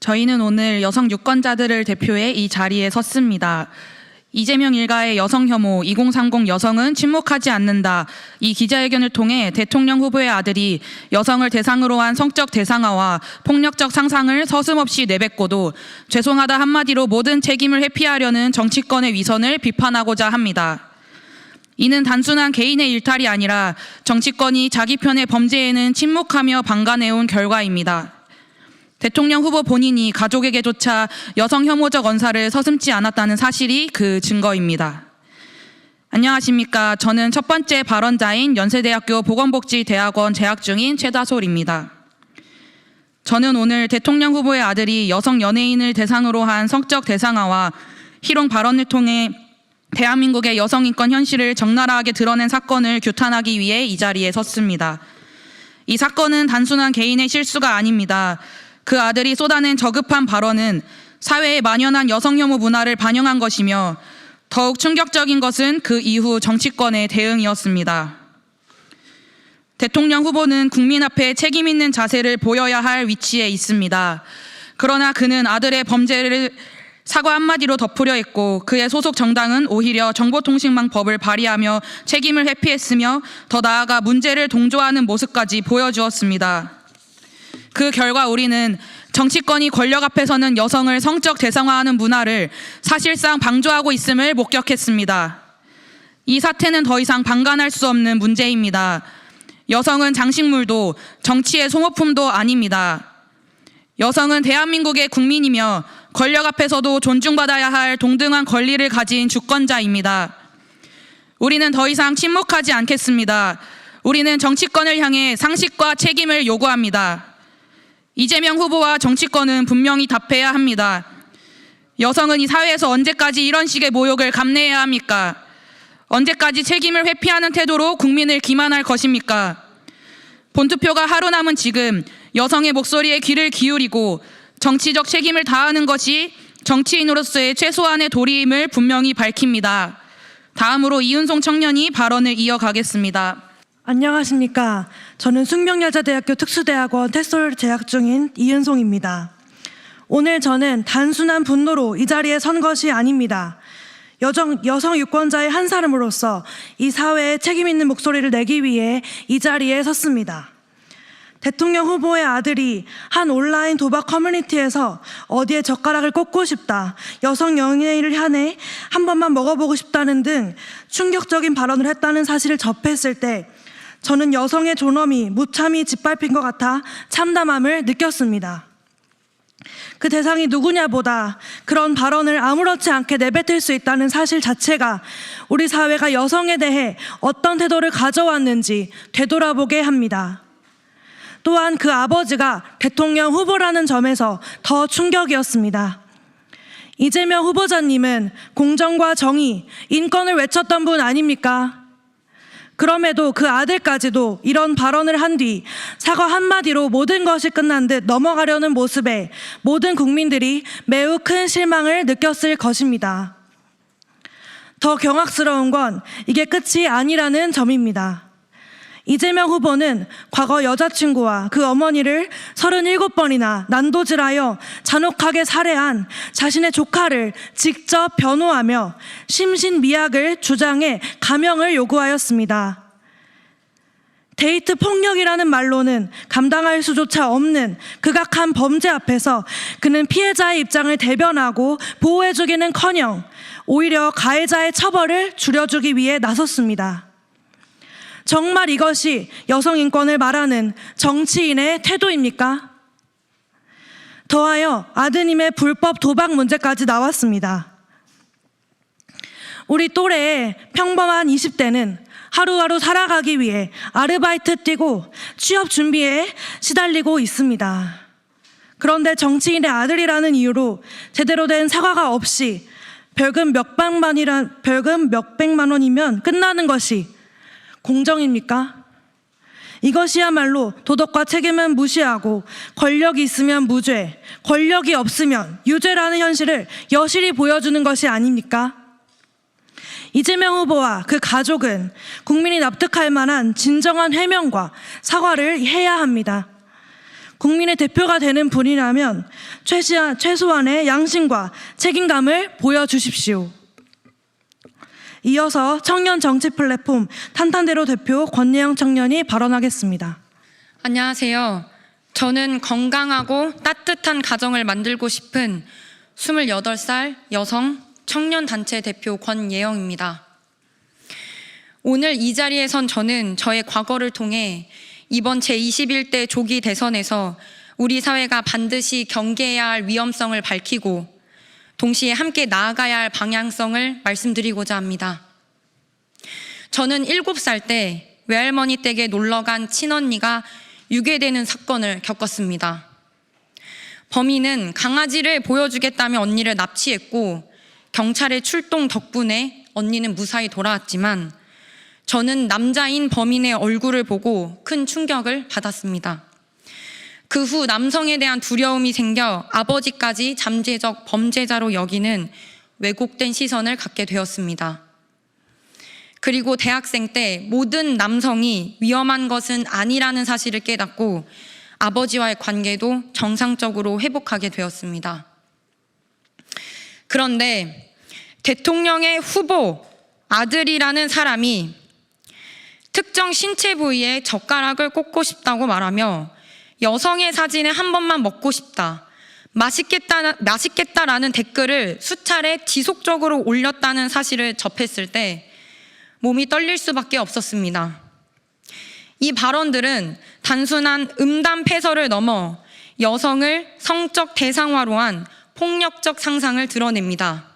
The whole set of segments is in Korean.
저희는 오늘 여성 유권자들을 대표해 이 자리에 섰습니다. 이재명 일가의 여성 혐오 2030 여성은 침묵하지 않는다. 이 기자회견을 통해 대통령 후보의 아들이 여성을 대상으로 한 성적 대상화와 폭력적 상상을 서슴없이 내뱉고도 죄송하다 한마디로 모든 책임을 회피하려는 정치권의 위선을 비판하고자 합니다. 이는 단순한 개인의 일탈이 아니라 정치권이 자기 편의 범죄에는 침묵하며 방관해온 결과입니다. 대통령 후보 본인이 가족에게조차 여성 혐오적 언사를 서슴지 않았다는 사실이 그 증거입니다. 안녕하십니까. 저는 첫 번째 발언자인 연세대학교 보건복지대학원 재학 중인 최다솔입니다. 저는 오늘 대통령 후보의 아들이 여성 연예인을 대상으로 한 성적 대상화와 희롱 발언을 통해 대한민국의 여성 인권 현실을 적나라하게 드러낸 사건을 규탄하기 위해 이 자리에 섰습니다. 이 사건은 단순한 개인의 실수가 아닙니다. 그 아들이 쏟아낸 저급한 발언은 사회에 만연한 여성 혐오 문화를 반영한 것이며 더욱 충격적인 것은 그 이후 정치권의 대응이었습니다. 대통령 후보는 국민 앞에 책임 있는 자세를 보여야 할 위치에 있습니다. 그러나 그는 아들의 범죄를 사과 한마디로 덮으려 했고 그의 소속 정당은 오히려 정보통신망법을 발의하며 책임을 회피했으며 더 나아가 문제를 동조하는 모습까지 보여주었습니다. 그 결과 우리는 정치권이 권력 앞에서는 여성을 성적 대상화하는 문화를 사실상 방조하고 있음을 목격했습니다. 이 사태는 더 이상 방관할 수 없는 문제입니다. 여성은 장식물도 정치의 소모품도 아닙니다. 여성은 대한민국의 국민이며 권력 앞에서도 존중받아야 할 동등한 권리를 가진 주권자입니다. 우리는 더 이상 침묵하지 않겠습니다. 우리는 정치권을 향해 상식과 책임을 요구합니다. 이재명 후보와 정치권은 분명히 답해야 합니다. 여성은 이 사회에서 언제까지 이런 식의 모욕을 감내해야 합니까? 언제까지 책임을 회피하는 태도로 국민을 기만할 것입니까? 본투표가 하루 남은 지금 여성의 목소리에 귀를 기울이고 정치적 책임을 다하는 것이 정치인으로서의 최소한의 도리임을 분명히 밝힙니다. 다음으로 이은송 청년이 발언을 이어가겠습니다. 안녕하십니까. 저는 숙명여자대학교 특수대학원 테솔 재학 중인 이은송입니다. 오늘 저는 단순한 분노로 이 자리에 선 것이 아닙니다. 여성 유권자의 한 사람으로서 이 사회에 책임 있는 목소리를 내기 위해 이 자리에 섰습니다. 대통령 후보의 아들이 한 온라인 도박 커뮤니티에서 어디에 젓가락을 꽂고 싶다, 여성 연예인을 향해 한 번만 먹어보고 싶다는 등 충격적인 발언을 했다는 사실을 접했을 때 저는 여성의 존엄이 무참히 짓밟힌 것 같아 참담함을 느꼈습니다. 그 대상이 누구냐보다 그런 발언을 아무렇지 않게 내뱉을 수 있다는 사실 자체가 우리 사회가 여성에 대해 어떤 태도를 가져왔는지 되돌아보게 합니다. 또한 그 아버지가 대통령 후보라는 점에서 더 충격이었습니다. 이재명 후보자님은 공정과 정의, 인권을 외쳤던 분 아닙니까? 그럼에도 그 아들까지도 이런 발언을 한 뒤 사과 한마디로 모든 것이 끝난 듯 넘어가려는 모습에 모든 국민들이 매우 큰 실망을 느꼈을 것입니다. 더 경악스러운 건 이게 끝이 아니라는 점입니다. 이재명 후보는 과거 여자친구와 그 어머니를 37번이나 난도질하여 잔혹하게 살해한 자신의 조카를 직접 변호하며 심신미약을 주장해 감형을 요구하였습니다. 데이트 폭력이라는 말로는 감당할 수조차 없는 극악한 범죄 앞에서 그는 피해자의 입장을 대변하고 보호해주기는커녕 오히려 가해자의 처벌을 줄여주기 위해 나섰습니다. 정말 이것이 여성 인권을 말하는 정치인의 태도입니까? 더하여 아드님의 불법 도박 문제까지 나왔습니다. 우리 또래의 평범한 20대는 하루하루 살아가기 위해 아르바이트 뛰고 취업 준비에 시달리고 있습니다. 그런데 정치인의 아들이라는 이유로 제대로 된 사과가 없이 벌금 몇백만 원이면 끝나는 것이 공정입니까? 이것이야말로 도덕과 책임은 무시하고 권력이 있으면 무죄, 권력이 없으면 유죄라는 현실을 여실히 보여주는 것이 아닙니까? 이재명 후보와 그 가족은 국민이 납득할 만한 진정한 해명과 사과를 해야 합니다. 국민의 대표가 되는 분이라면 최소한의 양심과 책임감을 보여주십시오. 이어서 청년 정치 플랫폼 탄탄대로 대표 권예영 청년이 발언하겠습니다. 안녕하세요. 저는 건강하고 따뜻한 가정을 만들고 싶은 28살 여성 청년단체 대표 권예영입니다. 오늘 이 자리에 선 저는 저의 과거를 통해 이번 제21대 조기 대선에서 우리 사회가 반드시 경계해야 할 위험성을 밝히고 동시에 함께 나아가야 할 방향성을 말씀드리고자 합니다. 저는 7살 때 외할머니 댁에 놀러간 친언니가 유괴되는 사건을 겪었습니다. 범인은 강아지를 보여주겠다며 언니를 납치했고 경찰의 출동 덕분에 언니는 무사히 돌아왔지만 저는 남자인 범인의 얼굴을 보고 큰 충격을 받았습니다. 그 후 남성에 대한 두려움이 생겨 아버지까지 잠재적 범죄자로 여기는 왜곡된 시선을 갖게 되었습니다. 그리고 대학생 때 모든 남성이 위험한 것은 아니라는 사실을 깨닫고 아버지와의 관계도 정상적으로 회복하게 되었습니다. 그런데 대통령의 후보 아들이라는 사람이 특정 신체 부위에 젓가락을 꽂고 싶다고 말하며 여성의 사진을 한 번만 먹고 싶다, 맛있겠다라는 댓글을 수차례 지속적으로 올렸다는 사실을 접했을 때 몸이 떨릴 수밖에 없었습니다. 이 발언들은 단순한 음담 패설을 넘어 여성을 성적 대상화로 한 폭력적 상상을 드러냅니다.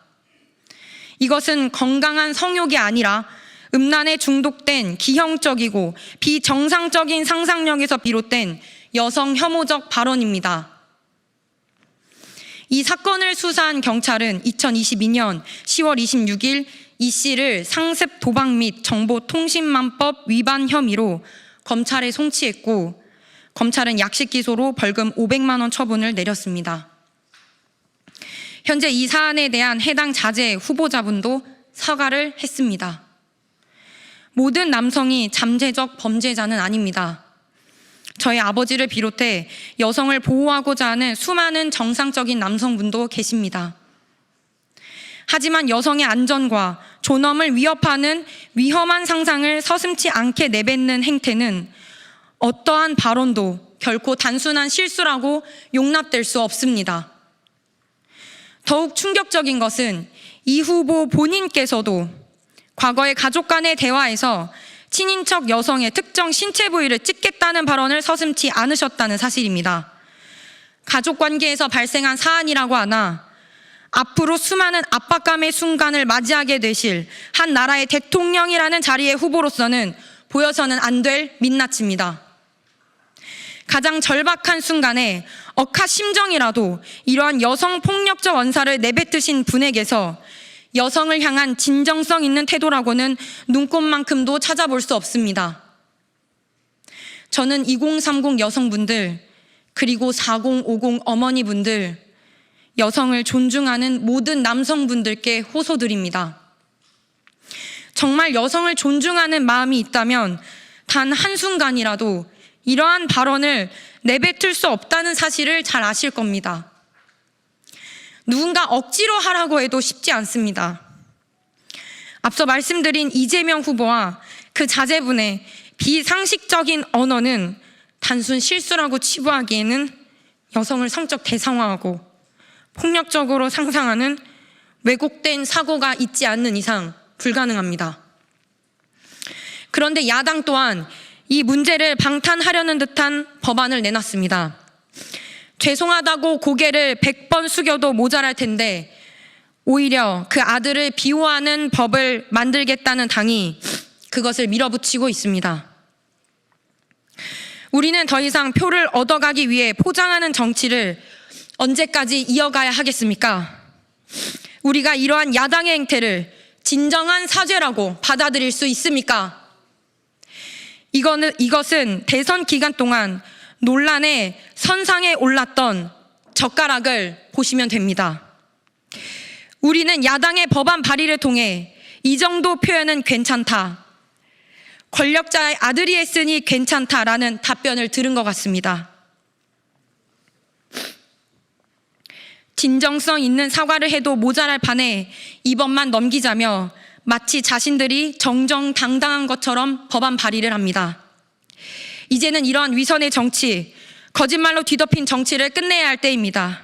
이것은 건강한 성욕이 아니라 음란에 중독된 기형적이고 비정상적인 상상력에서 비롯된 여성 혐오적 발언입니다. 이 사건을 수사한 경찰은 2022년 10월 26일 이 씨를 상습 도박 및 정보통신망법 위반 혐의로 검찰에 송치했고 검찰은 약식 기소로 벌금 500만 원 처분을 내렸습니다. 현재 이 사안에 대한 해당 자제 후보자분도 사과를 했습니다. 모든 남성이 잠재적 범죄자는 아닙니다. 저희 아버지를 비롯해 여성을 보호하고자 하는 수많은 정상적인 남성분도 계십니다. 하지만 여성의 안전과 존엄을 위협하는 위험한 상상을 서슴지 않게 내뱉는 행태는 어떠한 발언도 결코 단순한 실수라고 용납될 수 없습니다. 더욱 충격적인 것은 이 후보 본인께서도 과거의 가족 간의 대화에서 친인척 여성의 특정 신체 부위를 찍겠다는 발언을 서슴지 않으셨다는 사실입니다. 가족 관계에서 발생한 사안이라고 하나 앞으로 수많은 압박감의 순간을 맞이하게 되실 한 나라의 대통령이라는 자리의 후보로서는 보여서는 안 될 민낯입니다. 가장 절박한 순간에 억하심정이라도 이러한 여성 폭력적 언사를 내뱉으신 분에게서 여성을 향한 진정성 있는 태도라고는 눈꼽만큼도 찾아볼 수 없습니다. 저는 2030 여성분들 그리고 4050 어머니분들 여성을 존중하는 모든 남성분들께 호소드립니다. 정말 여성을 존중하는 마음이 있다면 단 한순간이라도 이러한 발언을 내뱉을 수 없다는 사실을 잘 아실 겁니다. 누군가 억지로 하라고 해도 쉽지 않습니다. 앞서 말씀드린 이재명 후보와 그 자제분의 비상식적인 언어는 단순 실수라고 치부하기에는 여성을 성적 대상화하고 폭력적으로 상상하는 왜곡된 사고가 있지 않는 이상 불가능합니다. 그런데 야당 또한 이 문제를 방탄하려는 듯한 법안을 내놨습니다. 죄송하다고 고개를 100번 숙여도 모자랄 텐데 오히려 그 아들을 비호하는 법을 만들겠다는 당이 그것을 밀어붙이고 있습니다. 우리는 더 이상 표를 얻어가기 위해 포장하는 정치를 언제까지 이어가야 하겠습니까? 우리가 이러한 야당의 행태를 진정한 사죄라고 받아들일 수 있습니까? 이것은 대선 기간 동안 논란의 선상에 올랐던 젓가락을 보시면 됩니다. 우리는 야당의 법안 발의를 통해 이 정도 표현은 괜찮다, 권력자의 아들이 했으니 괜찮다라는 답변을 들은 것 같습니다. 진정성 있는 사과를 해도 모자랄 판에 이번만 넘기자며 마치 자신들이 정정당당한 것처럼 법안 발의를 합니다. 이제는 이러한 위선의 정치, 거짓말로 뒤덮인 정치를 끝내야 할 때입니다.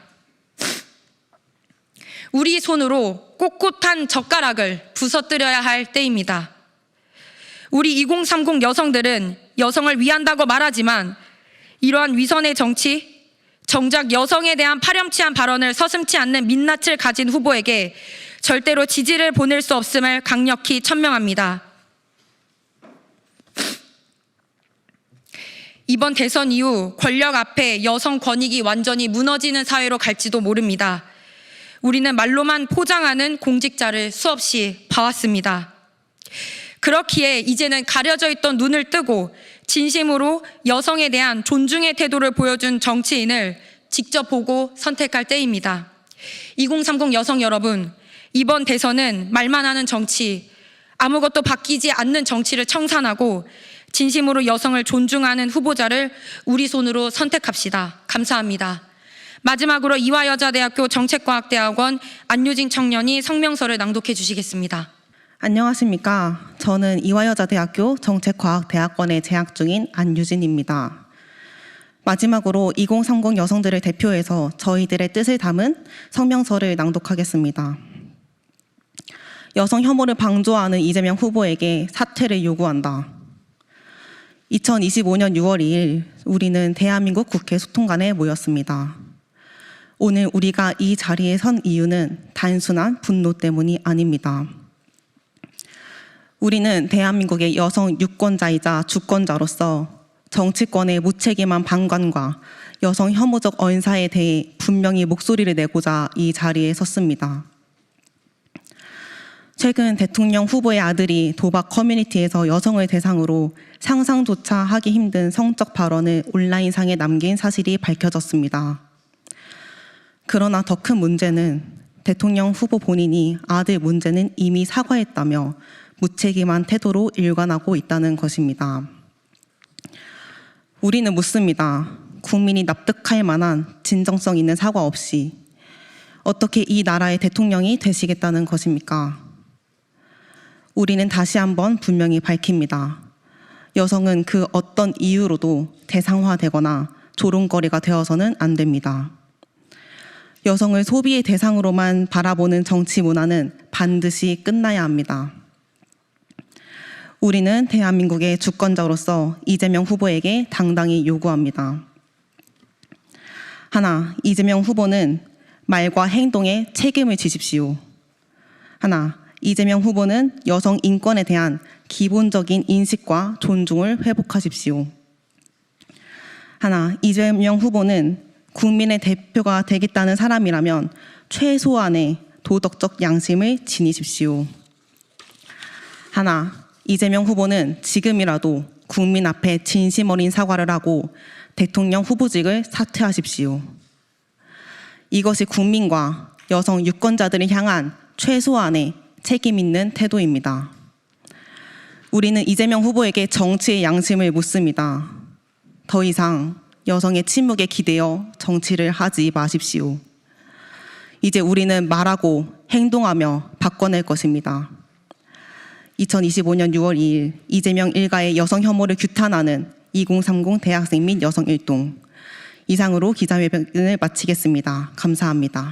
우리 손으로 꼿꼿한 젓가락을 부서뜨려야 할 때입니다. 우리 2030 여성들은 여성을 위한다고 말하지만 이러한 위선의 정치, 정작 여성에 대한 파렴치한 발언을 서슴지 않는 민낯을 가진 후보에게 절대로 지지를 보낼 수 없음을 강력히 천명합니다. 이번 대선 이후 권력 앞에 여성 권익이 완전히 무너지는 사회로 갈지도 모릅니다. 우리는 말로만 포장하는 공직자를 수없이 봐왔습니다. 그렇기에 이제는 가려져 있던 눈을 뜨고 진심으로 여성에 대한 존중의 태도를 보여준 정치인을 직접 보고 선택할 때입니다. 2030 여성 여러분, 이번 대선은 말만 하는 정치, 아무것도 바뀌지 않는 정치를 청산하고 진심으로 여성을 존중하는 후보자를 우리 손으로 선택합시다. 감사합니다. 마지막으로 이화여자대학교 정책과학대학원 안유진 청년이 성명서를 낭독해 주시겠습니다. 안녕하십니까. 저는 이화여자대학교 정책과학대학원에 재학 중인 안유진입니다. 마지막으로 2030 여성들을 대표해서 저희들의 뜻을 담은 성명서를 낭독하겠습니다. 여성 혐오를 방조하는 이재명 후보에게 사퇴를 요구한다. 2025년 6월 2일 우리는 대한민국 국회 소통관에 모였습니다. 오늘 우리가 이 자리에 선 이유는 단순한 분노 때문이 아닙니다. 우리는 대한민국의 여성 유권자이자 주권자로서 정치권의 무책임한 방관과 여성 혐오적 언사에 대해 분명히 목소리를 내고자 이 자리에 섰습니다. 최근 대통령 후보의 아들이 도박 커뮤니티에서 여성을 대상으로 상상조차 하기 힘든 성적 발언을 온라인상에 남긴 사실이 밝혀졌습니다. 그러나 더 큰 문제는 대통령 후보 본인이 아들 문제는 이미 사과했다며 무책임한 태도로 일관하고 있다는 것입니다. 우리는 묻습니다. 국민이 납득할 만한 진정성 있는 사과 없이 어떻게 이 나라의 대통령이 되시겠다는 것입니까? 우리는 다시 한번 분명히 밝힙니다. 여성은 그 어떤 이유로도 대상화되거나 조롱거리가 되어서는 안 됩니다. 여성을 소비의 대상으로만 바라보는 정치 문화는 반드시 끝나야 합니다. 우리는 대한민국의 주권자로서 이재명 후보에게 당당히 요구합니다. 하나, 이재명 후보는 말과 행동에 책임을 지십시오. 하나, 이재명 후보는 여성 인권에 대한 기본적인 인식과 존중을 회복하십시오. 하나, 이재명 후보는 국민의 대표가 되겠다는 사람이라면 최소한의 도덕적 양심을 지니십시오. 하나, 이재명 후보는 지금이라도 국민 앞에 진심 어린 사과를 하고 대통령 후보직을 사퇴하십시오. 이것이 국민과 여성 유권자들을 향한 최소한의 책임 있는 태도입니다. 우리는 이재명 후보에게 정치의 양심을 묻습니다. 더 이상 여성의 침묵에 기대어 정치를 하지 마십시오. 이제 우리는 말하고 행동하며 바꿔낼 것입니다. 2025년 6월 2일 이재명 일가의 여성 혐오를 규탄하는 2030 대학생 및 여성 일동. 이상으로 기자회견을 마치겠습니다. 감사합니다.